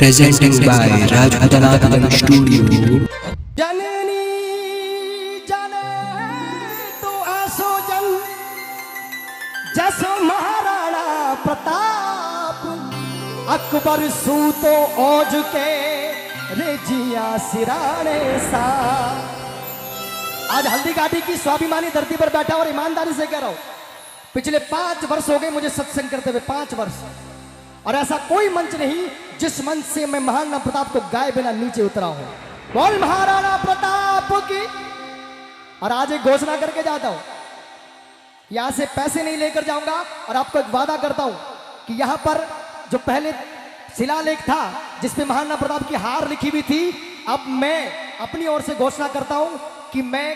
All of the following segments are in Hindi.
Presenting by Rajputana Film Studio. जननी जने तू आसो जन जसो महाराणा प्रताप अकबर सूतो औज के रेजिया सिराने सा। आज हल्दी घाटी की स्वाभिमानी धरती पर बैठा और ईमानदारी से कह रहा हूं, पिछले 5 वर्ष हो गए मुझे सत्संग करते हुए, 5 वर्ष, और ऐसा कोई मंच नहीं जिस मंच से मैं महाराणा प्रताप को गाए बिना नीचे उतरा हूं। बोल महाराणा प्रताप की। और आज एक घोषणा करके जाता हूं, यहां से पैसे नहीं लेकर जाऊंगा और आपको एक वादा करता हूं कि यहां पर जो पहले शिलालेख था जिसपे महाराणा प्रताप की हार लिखी हुई थी, अब मैं अपनी ओर से घोषणा करता हूं कि मैं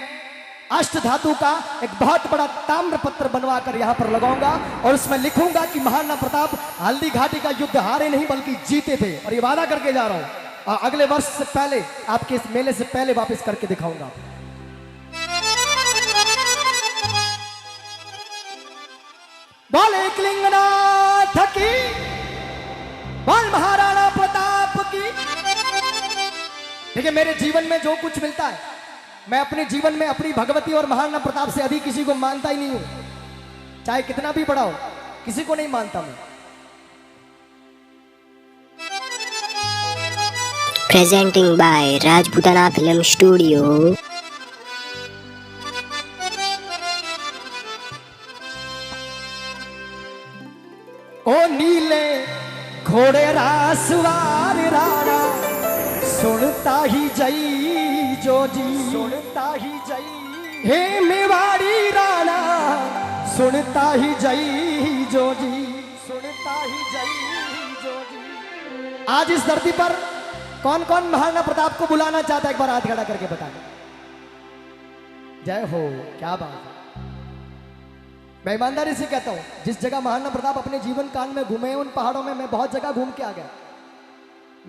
अष्ट धातु का एक बहुत बड़ा ताम्र पत्र बनवा कर यहां पर लगाऊंगा और उसमें लिखूंगा कि महाराणा प्रताप हल्दी घाटी का युद्ध हारे नहीं बल्कि जीते थे। और ये वादा करके जा रहा हूं और अगले वर्ष से पहले, आपके इस मेले से पहले वापस करके दिखाऊंगा। बोल एकलिंगनाथ की, बोल महाराणा प्रताप की। देखिए, मेरे जीवन में जो कुछ मिलता है, मैं अपने जीवन में अपनी भगवती और महाराणा प्रताप से अधिक किसी को मानता ही नहीं हूं, चाहे कितना भी बड़ा हो, किसी को नहीं मानता मैं। Presenting by Rajputana Film Studio. ओ नीले घोड़े रासवार राणा सुनता ही जई जो जी, सुनता ही जई। हे मेवाड़ी राणा सुनता ही जई जो जी, सुनता ही जई जो जी। आज इस धरती पर कौन कौन महाराणा प्रताप को बुलाना चाहता है, एक बार हाथ खड़ा करके बता। जय हो, क्या बात है। मैं ईमानदारी से कहता हूं, जिस जगह महाराणा प्रताप अपने जीवन काल में घूमे, उन पहाड़ों में मैं बहुत जगह घूम के आ गया।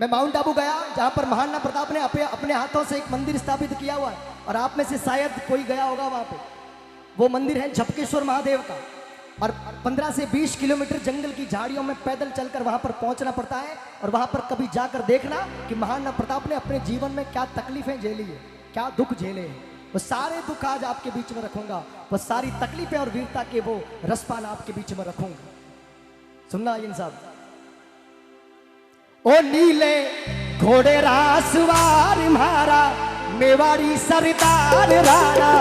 मैं माउंट आबू गया, जहां पर महाराणा प्रताप ने अपने हाथों से एक मंदिर स्थापित किया हुआ है, और आप में से शायद कोई गया होगा वहां पे। वो मंदिर है झपकेश्वर महादेव का, और 15 से 20 किलोमीटर जंगल की झाड़ियों में पैदल चलकर वहां पर पहुंचना पड़ता है। और वहां पर कभी जाकर देखना कि महाराणा प्रताप ने अपने जीवन में क्या तकलीफें झेली है, क्या दुख झेले हैं। वो सारे दुख आज आपके बीच में रखूंगा, वो सारी तकलीफें और वीरता के वो रसपान आपके बीच में रखूंगा। सुनना इन सब। ओ नीले घोड़े रासवार मारा मेवाड़ी सरदार राणा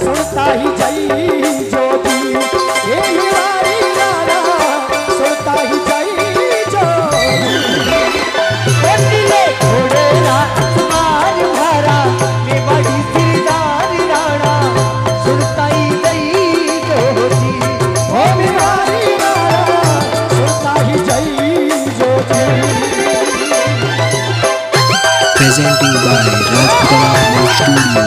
सुनता ही जई जो जी। ये मेवाड़ी राणा सुनता ही जई जो। ओ नीले घोड़े रासवार मारा मेवाड़ी सरदार राणा सुनता ही जई जो जी। ओ मेवाड़ी राणा सुनता ही जई जो जी। Presenting by Rajputana Film Studio.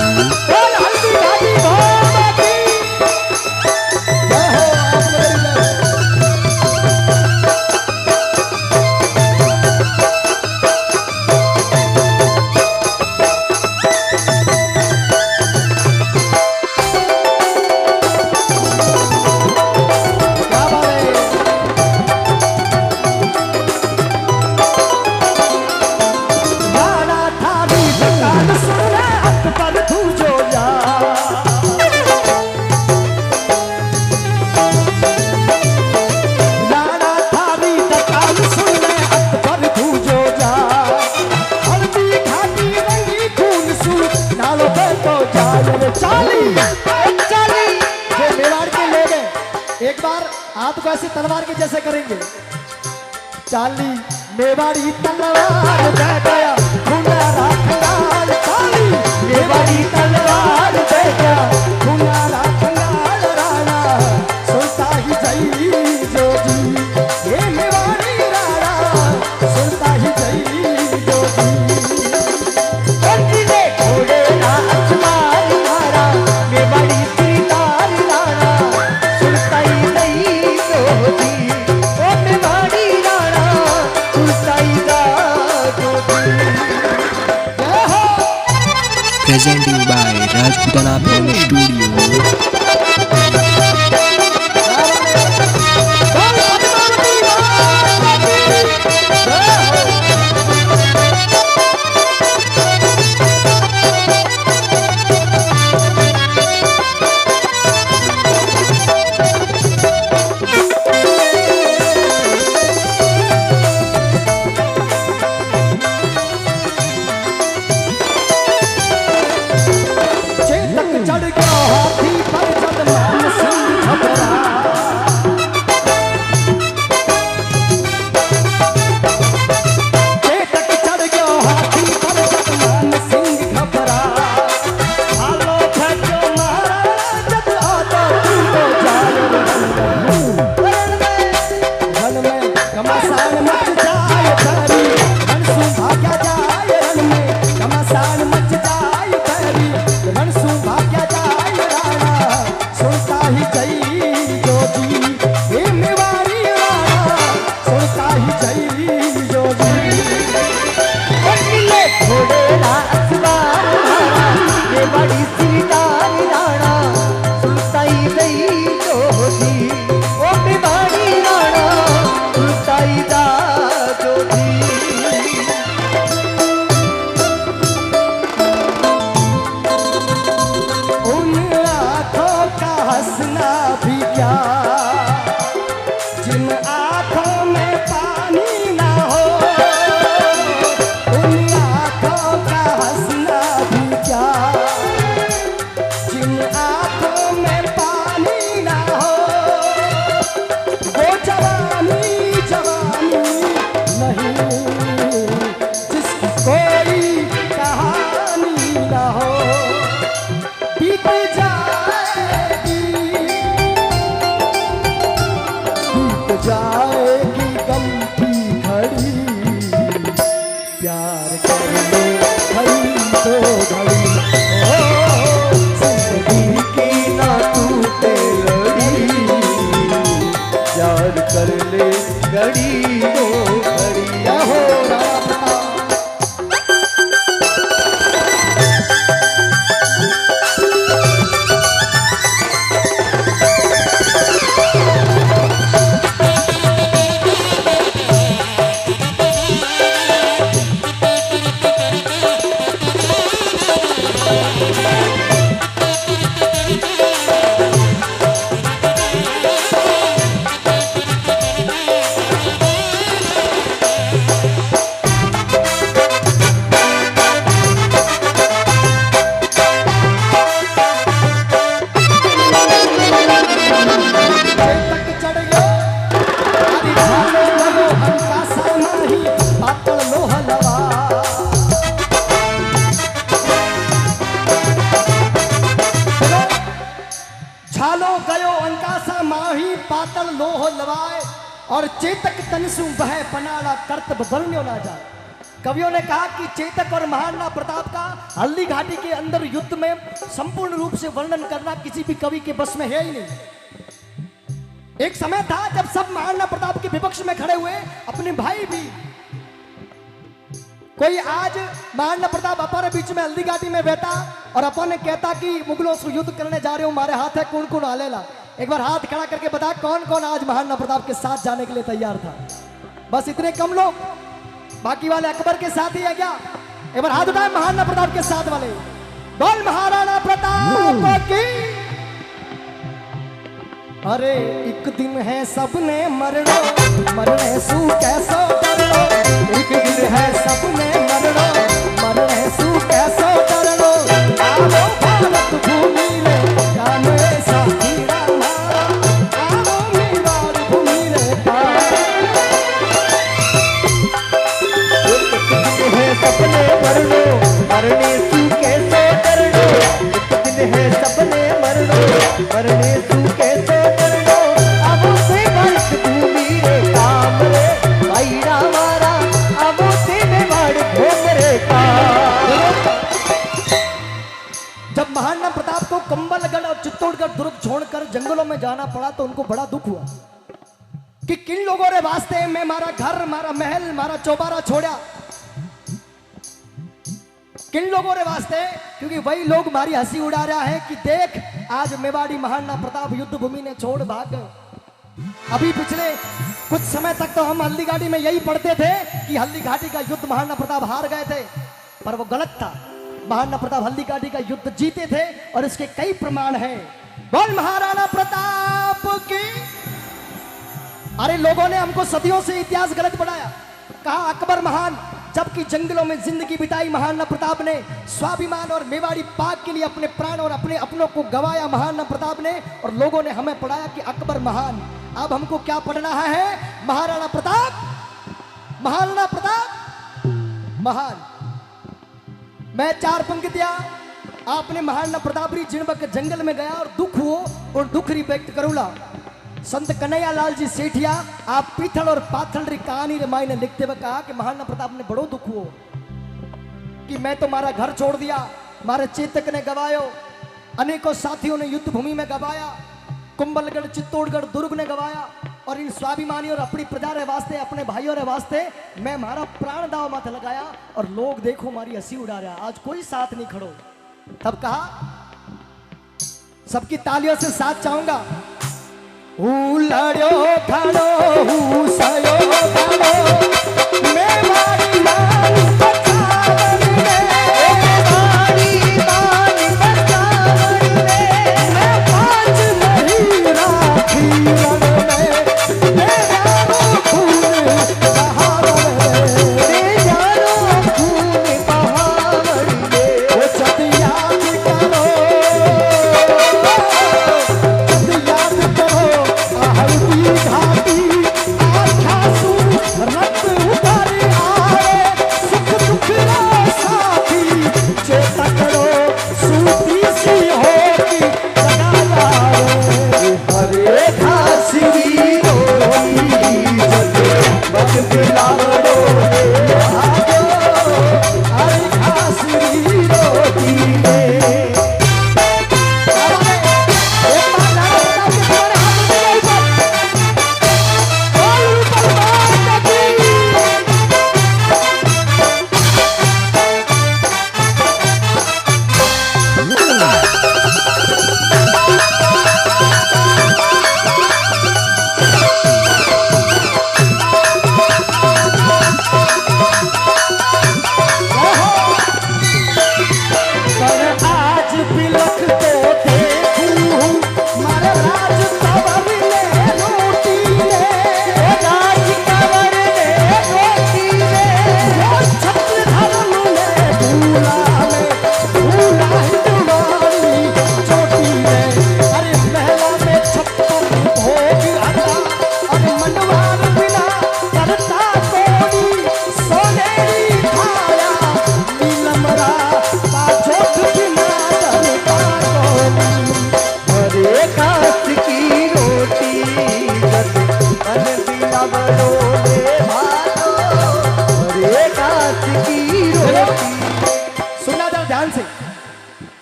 एक बार हाथ को ऐसे तलवार के जैसे करेंगे। चाली मेवाड़ी तलवार दे गया खुनारा खंगाल, चाली मेवाड़ी तलवार दे गया खुनारा खंगाल राणा सुनता ही जई जो जी। ये मेवाड़ी राणा सुनता ही जई जो जी। घोड़े राजकुमार मारा मेवाड़ी सरदार राणा सुनता ही जई जो जी। ओ मेवाड़ी राणा सुनता ही जो जी। Presenting by Rajputana Film Studio. ही जई जो जी हे मेवाड़ी राणा सुनता ही जई जो जी ले घोड़े राजवार ये बड़ी सीतार राणा सुनताई दई जोधी ओ मेवाड़ी राणा सुनताई दा जोधी उन आँखों का हंसना भी क्या जिन आँखों में पानी ना हो उन आँखों का हंसना भी क्या जिन आँखों में पानी ना हो वो जवानी जवानी नहीं जिसकी कोई कहानी ना हो बीत जाएगी गम की घड़ी प्यार कर लो घड़ी तो घड़ी ओ जिंदगी की ना टूटे लड़ी प्यार कर ले घड़ी दो घड़ी क्या हो राणा प्रताप तक चढ़ गयो आदि झालो गयो अंका समाही पातळ लोह लवा झालो गयो अंका समाही पातळ लोह लवाए और चेतक तनसु बह पनाड़ा कर्तव्य वर्ण्यो ना जाए। कवियों ने कहा कि चेतक और महाराणा प्रताप का हल्दी घाटी के अंदर युद्ध में संपूर्ण रूप से वर्णन करना किसी भी कवि के बस में है ही नहीं। एक समय था जब सब महाराणा प्रताप के विपक्ष में खड़े हुए, अपने भाई भी। कोई आज महाराणा प्रताप अपने बीच में हल्दी घाटी में बैठा और अपन ने कहता कि मुगलों से युद्ध करने जा रहे हो, हमारे हाथ है, कौन कौन आलेला। एक बार हाथ खड़ा करके बता कौन कौन आज महाराणा प्रताप के साथ जाने के लिए तैयार था। बस इतने कम लोग, बाकी वाले अकबर के साथ ही है क्या? एक बार हाथ उठाए महाराणा प्रताप के साथ वाले, बोल महाराणा प्रताप की। अरे एक दिन है सबने मरना, मरने सू कैसो डरनो। एक दिन है सबने मरना, मरने सू कैसो डरनो। आओ भारत भूमि रे जान साथी हमारा, आओ मेवाड़ भूमि रे पार। एक दिन है सबने मरनो, मरने सू कैसो डरनो। एक दिन है सबने मरनो, मरने सू कैसो डरनो। अब से भारत भूमि रे काम रे भाईरा मारा, अब से मेवाड़ घूम रे काम। जब महाराणा प्रताप को कंबलगढ़ और चित्तौड़गढ़ दुर्ग छोड़कर जंगलों में जाना पड़ा तो उनको बड़ा दुख हुआ कि किन लोगों ने वास्ते में मारा घर, मारा महल, मारा चौबारा छोड़ा। किन लोगों ने वास्ते? क्योंकि वही लोग हमारी हंसी उड़ा रहा है कि देख आज मेवाड़ी महाराणा प्रताप युद्ध भूमि ने छोड़ भाग गए। अभी पिछले कुछ समय तक तो हम हल्दी घाटी में यही पढ़ते थे कि हल्दी घाटी का युद्ध महाराणा प्रताप हार गए थे, पर वो गलत था। महाराणा प्रताप हल्दी घाटी का युद्ध जीते थे और इसके कई प्रमाण हैं। बोल महाराणा प्रताप की। अरे लोगों ने हमको सदियों से इतिहास गलत पढ़ाया, कहा अकबर महान, जबकि जंगलों में जिंदगी बिताई महाराणा प्रताप ने। स्वाभिमान और मेवाड़ी पाक के लिए अपने प्राण और अपने अपनों को गवाया महाराणा प्रताप ने, और लोगों ने हमें पढ़ाया कि अकबर महान। अब हमको क्या पढ़ना है? महाराणा प्रताप, महाराणा प्रताप महान। मैं चार पंक्तियां आपने महाराणा प्रताप री जिनबक जंगल में गया और दुख हो और दुख री व्यक्त करूला। संत कन्हैया लाल जी सेठिया आप पीथल और पाथल री कहानी रे मायने लिखते हुए कहा कि महाराणा प्रताप ने बड़ो दुख हुओ कि मैं तो मारा घर छोड़ दिया, मारे चेतक ने गवायो, अनेकों साथियों ने युद्ध भूमि में गवाया, कुंभलगढ़, चित्तौड़गढ़, दुर्ग ने गवाया और इन स्वाभिमानी और अपनी प्रजा रे वास्ते, अपने भाइयों रे वास्ते मैं मारा प्राण दाव मत लगाया और लोग देखो मारी हंसी उड़ा रहा, आज कोई साथ नहीं खड़ो। तब कहा, सबकी तालियों से साथ चाहूंगा। लड़ो खड़ो सयो खड़ो मैं मारी मान बचावन में, मारी मान बचावन में, मैं पाँच नहीं राखी रण में, मेरा खून बहावन में, मेरा खून बहावन में, वो जब याद करो, जब याद करो हल्दी घाटी आखासू रक्त उतर आए, सुख दुख रो साथी चेता करो, सूती सी होगी लगा जाए, हरे खासरी रोई जग बच मिलावड़ो भागो, हरे खासरी रोती रे।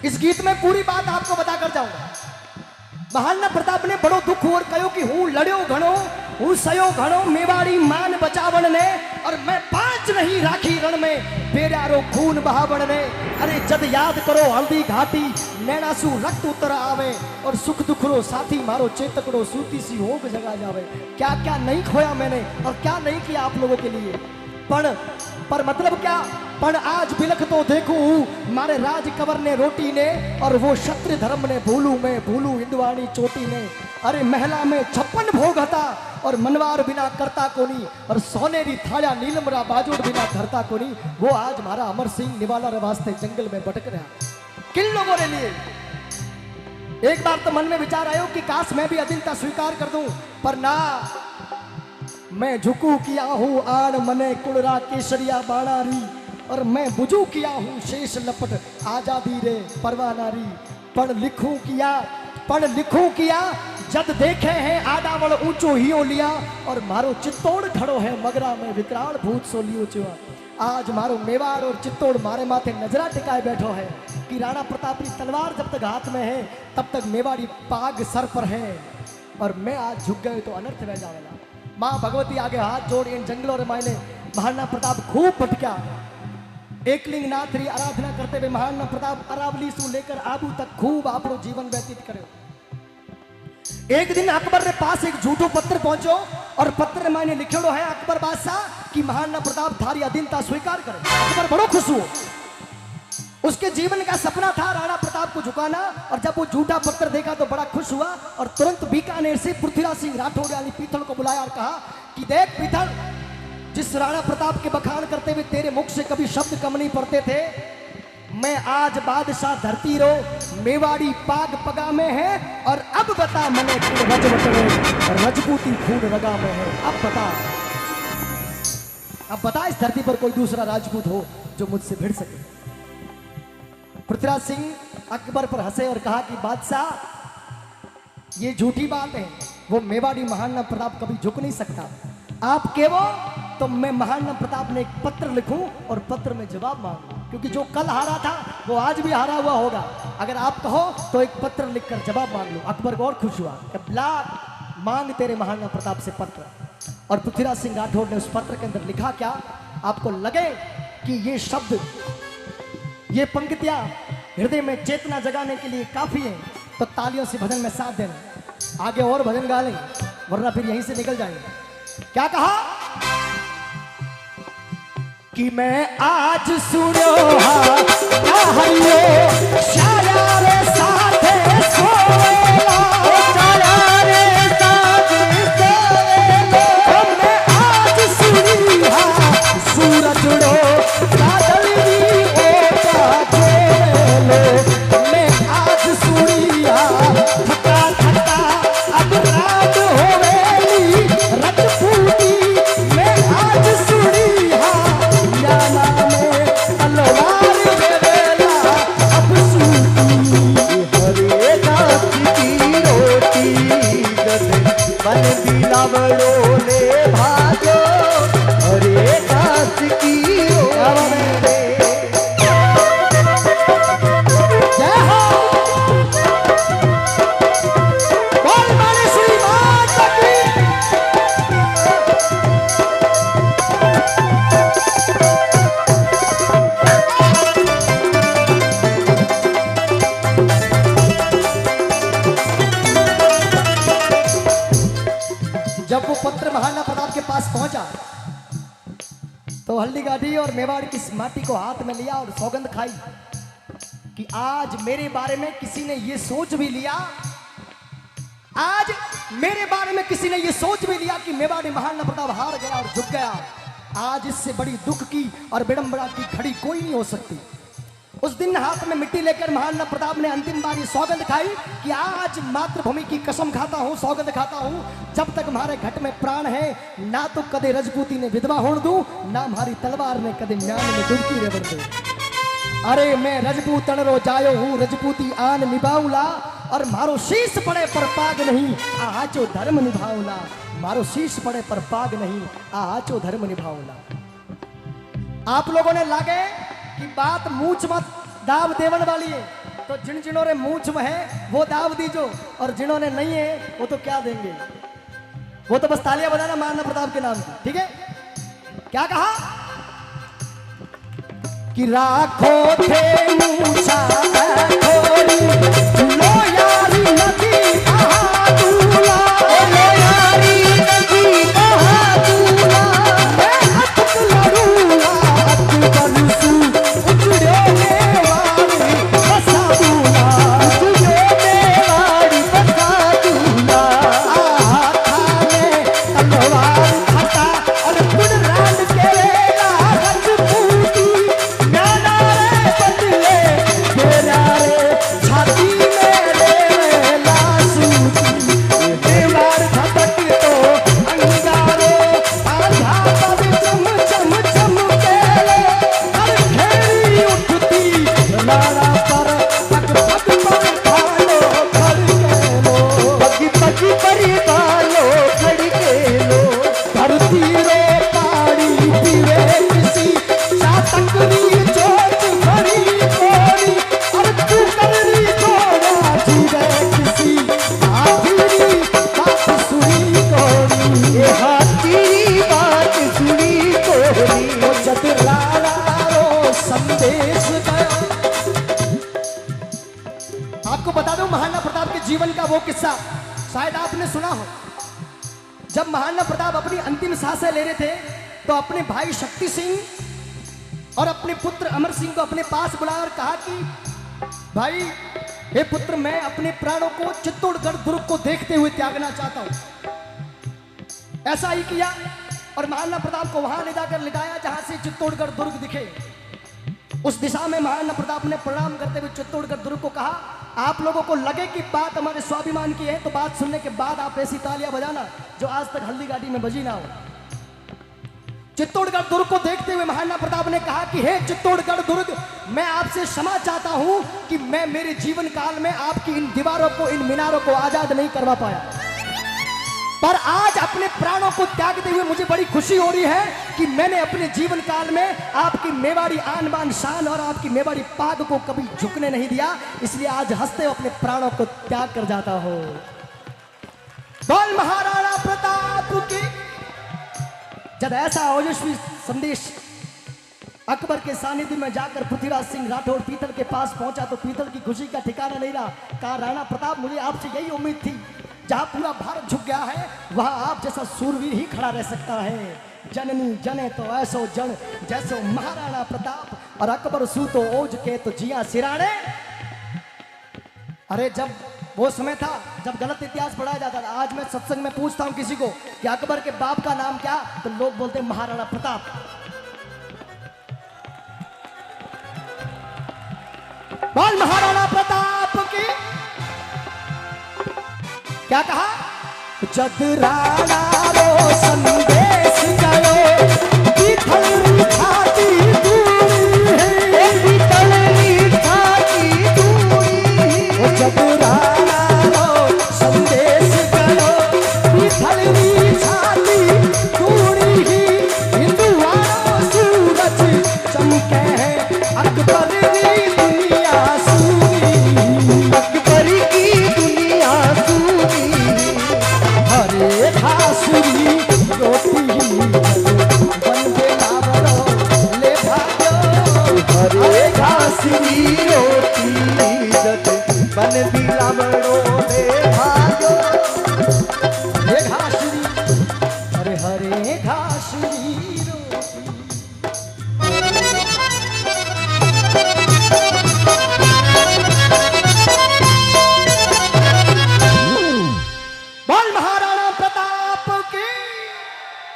इस गीत में पूरी बात आपको बताकर जाऊंगा। महाराणा प्रताप ने बड़ो दुख और कहो कि हूँ लड़ो घणो, हूँ सयो घणो, मेवाड़ी मान बचावन ने, और मैं पांच नहीं राखी रण में, बेरारो खून बहावन ने। अरे जद याद करो हल्दी घाटी नैनासू रक्त उतर आवे, और सुख दुख रो साथी मारो चेतकड़ो, सूती सी होग जगा जावे। क्या क्या नहीं खोया मैंने और क्या नहीं किया आप लोगों के लिए, पर मतलब क्या, पण आज बिलख तो देखू मारे राज कवर ने रोटी ने, और वो क्षत्रिय धर्म ने भूलू में भूलू हिंदवाणी चोटी ने। अरे महला में 56 भोग हता और मनवार बिना करता कोनी, और सोनेरी थाया नीलमरा बाजोड़ बिना धरता कोनी। वो आज मारा अमर सिंह निवाला रे वास्ते जंगल में भटक रहा। किन लोगों ने लिए एक बार तो मन में विचार आयो कि काश मैं भी अधीनता स्वीकार कर दूं, पर ना, मैं झुकू किया हूँ आन मने कुड़रा केसरिया बाणारी, और मैं बुझू किया हूँ शेष लपट आजादी रे परवानारी। पढ़ लिखूं किया जद देखे हैं आडावल ऊंचो हियो लिया, और मारो चित्तौड़ खड़ो है मगरा में विकराल भूत सो लियो चुआ। आज मारो मेवाड़ और चित्तौड़ मारे माथे नजरा टिकाए बैठो है कि राणा प्रताप की तलवार जब तक हाथ में है तब तक मेवाड़ी पाग सर पर है, और मैं आज झुक गए तो अनर्थ रह जाएगा। माँ भगवती आगे हाथ जोड़ इन जंगलों रे मायने महाराणा प्रताप खूब भटका। एकलिंग नाथ री आराधना करते हुए महाराणा प्रताप अरावली से लेकर आबू तक खूब आपरो जीवन व्यतीत करे। एक दिन अकबर रे पास एक झूठो पत्र पहुंचो, और पत्र मायने लिखेड़ो है अकबर बादशाह कि महाराणा प्रताप थारी अधीनता स्वीकार करे। अकबर बड़ो खुश हुआ, उसके जीवन का सपना था राणा प्रताप को झुकाना, और जब वो झूठा पत्र देखा तो बड़ा खुश हुआ, और तुरंत बीकानेर से पृथ्वीराज सिंह राठौड़ यानी पीथल को बुलाया और कहा कि देख पीथल, जिस राणा प्रताप के बखान करते हुए तेरे मुख से कभी शब्द कम नहीं पड़ते थे, मैं आज बादशाह धरती रो मेवाड़ी पाग पगा में है, और अब बता मने रजपूती खून रगा में है। अब बता इस धरती पर कोई दूसरा राजपूत हो जो मुझसे भिड़ सके। पृथ्वीराज सिंह अकबर पर हंसे और कहा कि बादशाह, ये झूठी बात है, वो मेवाड़ी महाराणा प्रताप कभी झुक नहीं सकता। आप केवो तो मैं महाराणा प्रताप ने एक पत्र लिखूं और पत्र में जवाब मांगूं, क्योंकि जो कल हारा था वो आज भी हारा हुआ होगा। अगर आप कहो तो एक पत्र लिखकर जवाब मांग लो। अकबर को और खुश हुआ, ला मांग तेरे महाराणा प्रताप से पत्र। और पृथ्वीराज सिंह राठौर ने उस पत्र के अंदर लिखा क्या, आपको लगे कि ये शब्द, ये पंक्तियां हृदय में चेतना जगाने के लिए काफी है तो तालियों से भजन में साथ देना। आगे और भजन गा लें वरना फिर यहीं से निकल जाएंगे। क्या कहा कि मैं आज सुनो शायारे साथे सोवेला, शायारे साथे सोवेला। मैं आज सुनी सूरज उड़ो बादल भी ओटा खेलो। मैं आज सुनी थका थका अब रात होवेली रजपूती। मैं आज सुनी याना में तलवार देवेला अब सूती। हरे नाथ की रोटी गदे मन बिलावड़ो ले भाजो, हरे नाथ की रोटी। जय हो बोल माने श्री माता की। जब वो पत्र महाराणा प्रताप के पास पहुंचा तो हल्दीघाटी और मेवाड़ की इस माटी को हाथ में लिया और सौगंध खाई कि आज मेरे बारे में किसी ने ये सोच भी लिया, आज मेरे बारे में किसी ने ये सोच भी लिया कि मेवाड़ी महाराणा प्रताप हार गया और झुक गया। आज इससे बड़ी दुख की और विडंबना की घड़ी कोई नहीं हो सकती। उस दिन हाथ में मिट्टी लेकर महाराणा प्रताप ने अंतिम बार ये सौगंध खाई कि आज मातृभूमि की कसम खाता हूँ, सौगंध खाता हूँ, जब तक हमारे घट में प्राण है ना तो कदे रजपूती ने विधवा होने दूं, ना हमारी तलवार ने कदे म्यान में डुबकी रेवड़ दे। अरे मैं रजपूतन रो जायो हूँ, रजपूती आन निभाऊला, और मारो शीश पड़े पर पाग नहीं, आचो धर्म निभाऊला। मारो शीश पड़े पर पाग नहीं, आचो धर्म निभाऊला। आप लोगों ने लागे कि बात मूंछ मत दाव देवन वाली है, तो जिन जिन्हों ने मूंछ में है वो दाव दीजो, और जिन्होंने नहीं है वो तो क्या देंगे, वो तो बस तालियां बजाना महाराणा प्रताप के नाम की। ठीक है, क्या कहा कि राखो थे मूछा थोड़ी, लो यारी नदी बहादुरा, लो यारी नदी बहादुरा। मैं अटक लड़ूंगा बलसू उजड़े मेवाड़ी बसा दूंगा, उजड़े मेवाड़ी बसा दूंगा। खाने तलवार खटा और गुड़ रांड के रजपूती, ज्ञाना रे बदले तेरा रे छाती मेरे लासूती। दीवार खटक तो अंगारो आधा पर चम चम चमके, हर घेरी उठती लाड़ा पर पग पग पर भालो खड़के लो, पगी पगी परी बालो खड़के लो। धरती रे पाड़ी पीवे किसी चातकरी चोट भरी कोरी, और तू करनी छोड़ा जीवे किसी आखिरी बात सुनी कोरी। ये हाथी बात सुनी कोरी, वो चतुराला रो संदेश गया। आपको बता दूं महाराणा प्रताप के जीवन का वो किस्सा शायद आपने सुना हो। जब महाराणा प्रताप अपनी अंतिम सांसें ले रहे थे तो अपने भाई शक्ति सिंह और अपने पुत्र अमर सिंह को अपने पास बुलाया और कहा कि भाई, हे पुत्र, मैं अपने प्राणों को चित्तौड़गढ़ दुर्ग को देखते हुए त्यागना चाहता हूं। ऐसा ही किया और महाराणा प्रताप को वहां ले जाकर लिटाया जहां से चित्तौड़गढ़ दुर्ग दिखे। उस दिशा में महाराणा प्रताप ने प्रणाम करते हुए चित्तौड़गढ़ दुर्ग को कहा, आप लोगों को लगे कि बात हमारे स्वाभिमान की है तो बात सुनने के बाद आप ऐसी तालियां बजाना जो आज तक हल्दीघाटी में बजी ना हो। चित्तौड़गढ़ दुर्ग को देखते हुए महाराणा प्रताप ने कहा कि हे चित्तौड़गढ़ दुर्ग, मैं आपसे क्षमा चाहता हूं कि मैं मेरे जीवन काल में आपकी इन दीवारों को, इन मीनारों को आजाद नहीं करवा पाया। पर आज अपने प्राणों को त्यागते हुए मुझे बड़ी खुशी हो रही है कि मैंने अपने जीवन काल में आपकी मेवाड़ी आन बान शान और आपकी मेवाड़ी पाग को कभी झुकने नहीं दिया, इसलिए आज हंसते हुए अपने प्राणों को त्याग कर जाता हूं। बोल महाराणा प्रताप की। जब ऐसा ओजस्वी संदेश अकबर के सानिध्य में जाकर पृथ्वीराज सिंह राठौड़ पीतल के पास पहुंचा तो पीतल की खुशी का ठिकाना नहीं रहा। कहा राणा प्रताप, मुझे आपसे यही उम्मीद थी, जहां पूरा भारत झुक गया है वहां आप जैसा सूरवीर ही खड़ा रह सकता है। जननी जने तो ऐसो जन जैसो महाराणा प्रताप और अकबर सू तो ओज के तो जिया सिराने। अरे जब वो समय था जब गलत इतिहास पढ़ाया जाता था। आज मैं सत्संग में पूछता हूं किसी को कि अकबर के बाप का नाम क्या, तो लोग बोलते महाराणा प्रताप। बोल महाराणा प्रताप की। क्या कहा? जद राणा रो संदेश गयो पीतल छाती दूरी है, पीतल छाती दूरी। जद राणा रो संदेश गयो पीतल छाती दूरी ही, हिंदुआनो सूरज चमके है अकबर की दुनिया सूरी, अकबर की दुनिया सूरी। हरे घासुरी रोटी बंदे लावरो ले भाग्यो, हरे घासुरी रोटी जद बन भी लावरो